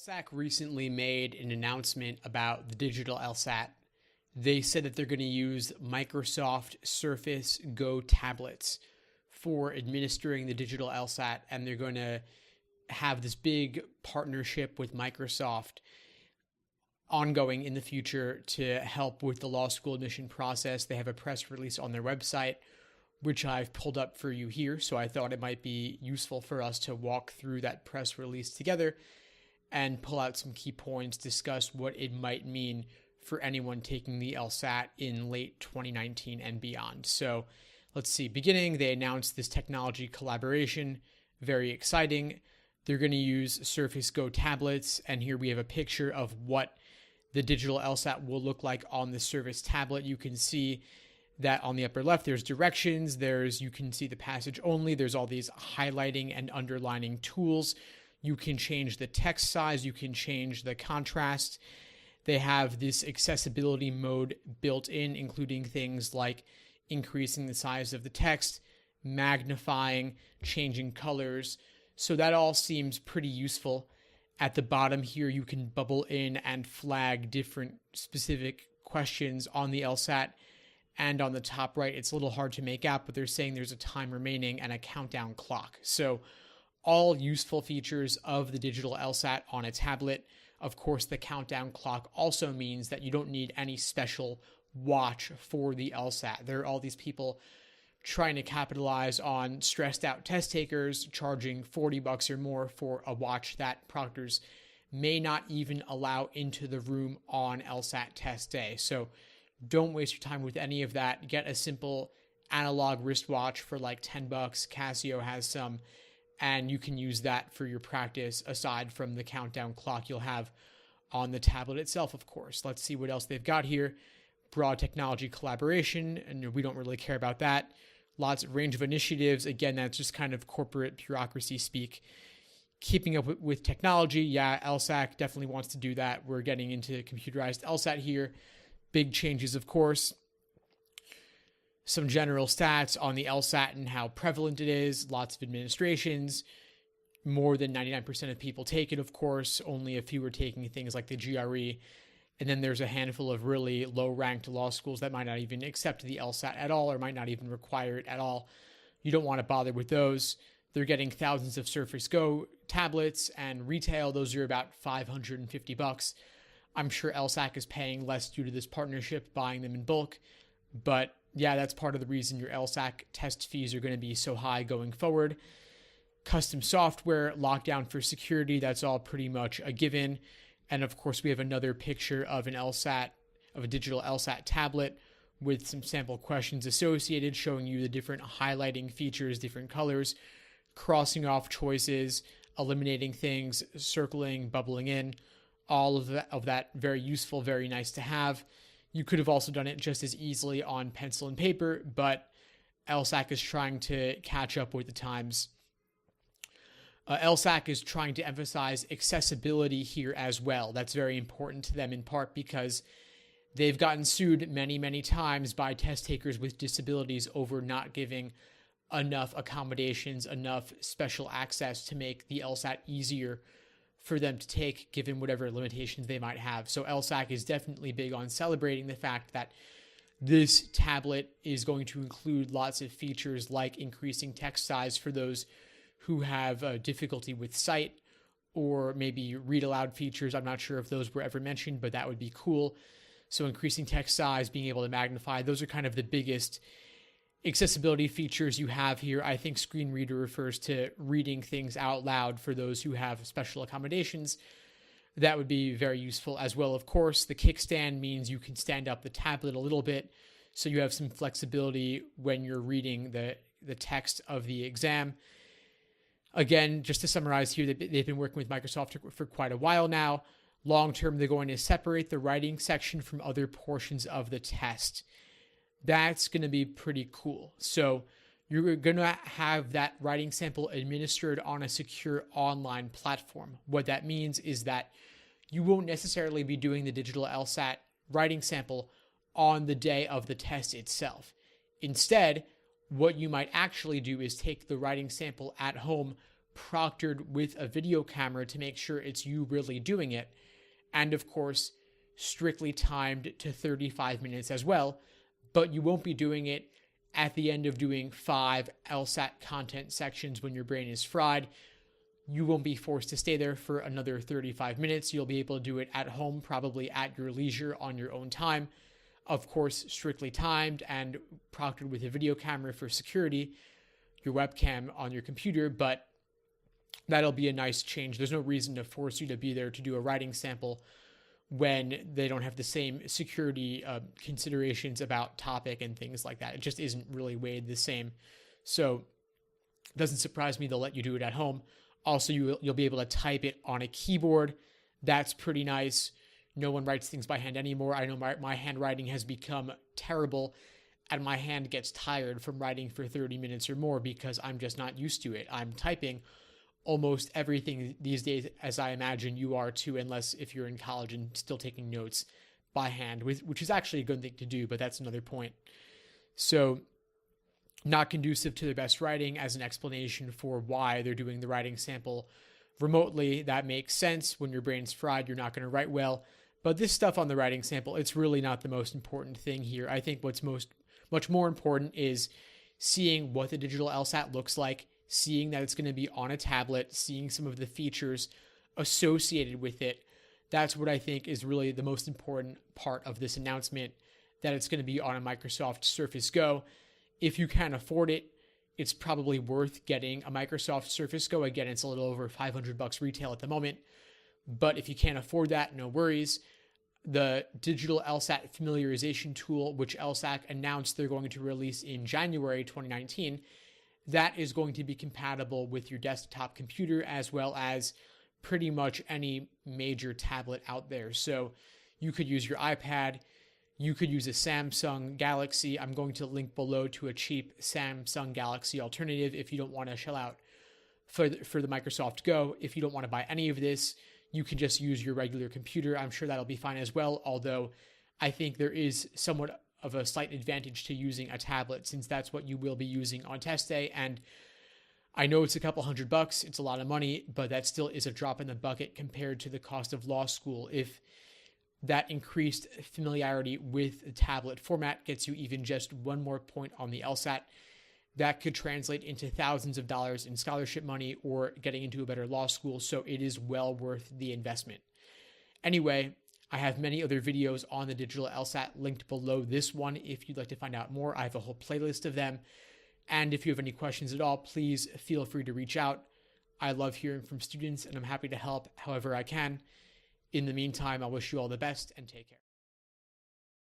LSAC recently made an announcement about the digital LSAT. They said that they're going to use Microsoft Surface Go tablets for administering the digital LSAT, and they're going to have this big partnership with Microsoft ongoing in the future to help with the law school admission process. They have a press release on their website, which I've pulled up for you here. So I thought it might be useful for us to walk through that press release together and pull out some key points, discuss what it might mean for anyone taking the LSAT in late 2019 and beyond. So let's see, beginning, they announced this technology collaboration, very exciting. They're going to use Surface Go tablets, and here we have a picture of what the digital LSAT will look like on the Surface tablet. You can see that on the upper left, there's directions, you can see the passage only, there's all these highlighting and underlining tools. You can change the text size, you can change the contrast. They have this accessibility mode built in, including things like increasing the size of the text, magnifying, changing colors. So that all seems pretty useful. At the bottom here, you can bubble in and flag different specific questions on the LSAT. And on the top right, it's a little hard to make out, but they're saying there's a time remaining and a countdown clock. So all useful features of the digital LSAT on a tablet. Of course, the countdown clock also means that you don't need any special watch for the LSAT. There are all these people trying to capitalize on stressed out test takers, charging $40 or more for a watch that proctors may not even allow into the room on LSAT test day. So don't waste your time with any of that. Get a simple analog wristwatch for like $10. Casio has some, and you can use that for your practice aside from the countdown clock you'll have on the tablet itself, of course. Let's see what else they've got here. Broad technology collaboration, and we don't really care about that. Lots of range of initiatives. Again, that's just kind of corporate bureaucracy speak. Keeping up with technology. Yeah, LSAC definitely wants to do that. We're getting into computerized LSAT here. Big changes, of course. Some general stats on the LSAT and how prevalent it is. Lots of administrations. More than 99% of people take it, of course. Only a few are taking things like the GRE. And then there's a handful of really low-ranked law schools that might not even accept the LSAT at all or might not even require it at all. You don't want to bother with those. They're getting thousands of Surface Go tablets, and retail, those are about $550. I'm sure LSAC is paying less due to this partnership, buying them in bulk. But yeah, that's part of the reason your LSAC test fees are going to be so high going forward. Custom software, lockdown for security, that's all pretty much a given. And of course, we have another picture of an LSAT, of a digital LSAT tablet with some sample questions associated, showing you the different highlighting features, different colors, crossing off choices, eliminating things, circling, bubbling in, all of that very useful, very nice to have. You could have also done it just as easily on pencil and paper, but LSAC is trying to catch up with the times. LSAC is trying to emphasize accessibility here as well. That's very important to them in part because they've gotten sued many, many times by test takers with disabilities over not giving enough accommodations, enough special access to make the LSAT easier for them to take given whatever limitations they might have. So LSAC is definitely big on celebrating the fact that this tablet is going to include lots of features like increasing text size for those who have difficulty with sight, or maybe read aloud features. I'm not sure if those were ever mentioned, but that would be cool. So increasing text size, being able to magnify, those are kind of the biggest accessibility features you have here. I think screen reader refers to reading things out loud for those who have special accommodations. That would be very useful as well. Of course, the kickstand means you can stand up the tablet a little bit, so you have some flexibility when you're reading the text of the exam. Again, just to summarize here, they've been working with Microsoft for quite a while now. Long term, they're going to separate the writing section from other portions of the test. That's going to be pretty cool. So you're going to have that writing sample administered on a secure online platform. What that means is that you won't necessarily be doing the digital LSAT writing sample on the day of the test itself. Instead, what you might actually do is take the writing sample at home, proctored with a video camera to make sure it's you really doing it. And of course, strictly timed to 35 minutes as well, but you won't be doing it at the end of doing 5 LSAT content sections when your brain is fried. You won't be forced to stay there for another 35 minutes. You'll be able to do it at home, probably at your leisure on your own time. Of course, strictly timed and proctored with a video camera for security, your webcam on your computer, but that'll be a nice change. There's no reason to force you to be there to do a writing sample when they don't have the same security considerations about topic and things like that. It just isn't really weighed the same. So it doesn't surprise me they'll let you do it at home. Also, you'll be able to type it on a keyboard. That's pretty nice. No one writes things by hand anymore. I know my handwriting has become terrible, and my hand gets tired from writing for 30 minutes or more because I'm just not used to it. I'm typing almost everything these days, as I imagine you are too, unless if you're in college and still taking notes by hand, which is actually a good thing to do, but that's another point. So not conducive to their best writing as an explanation for why they're doing the writing sample remotely. That makes sense. When your brain's fried, you're not going to write well. But this stuff on the writing sample, it's really not the most important thing here. I think what's much more important is seeing what the digital LSAT looks like, seeing that it's going to be on a tablet, seeing some of the features associated with it. That's what I think is really the most important part of this announcement, that it's going to be on a Microsoft Surface Go. If you can afford it, it's probably worth getting a Microsoft Surface Go. Again, it's a little over $500 retail at the moment, but if you can't afford that, no worries. The digital LSAT familiarization tool, which LSAC announced they're going to release in January 2019, that is going to be compatible with your desktop computer as well as pretty much any major tablet out there. So you could use your iPad, you could use a Samsung Galaxy. I'm going to link below to a cheap Samsung Galaxy alternative if you don't want to shell out for the Microsoft Go. If you don't want to buy any of this, you can just use your regular computer. I'm sure that'll be fine as well, although I think there is somewhat of a slight advantage to using a tablet since that's what you will be using on test day. And I know it's a couple $100, it's a lot of money, but that still is a drop in the bucket compared to the cost of law school. If that increased familiarity with the tablet format gets you even just one more point on the LSAT, that could translate into thousands of dollars in scholarship money or getting into a better law school. So it is well worth the investment. Anyway, I have many other videos on the digital LSAT linked below this one. If you'd like to find out more, I have a whole playlist of them. And if you have any questions at all, please feel free to reach out. I love hearing from students and I'm happy to help however I can. In the meantime, I wish you all the best and take care.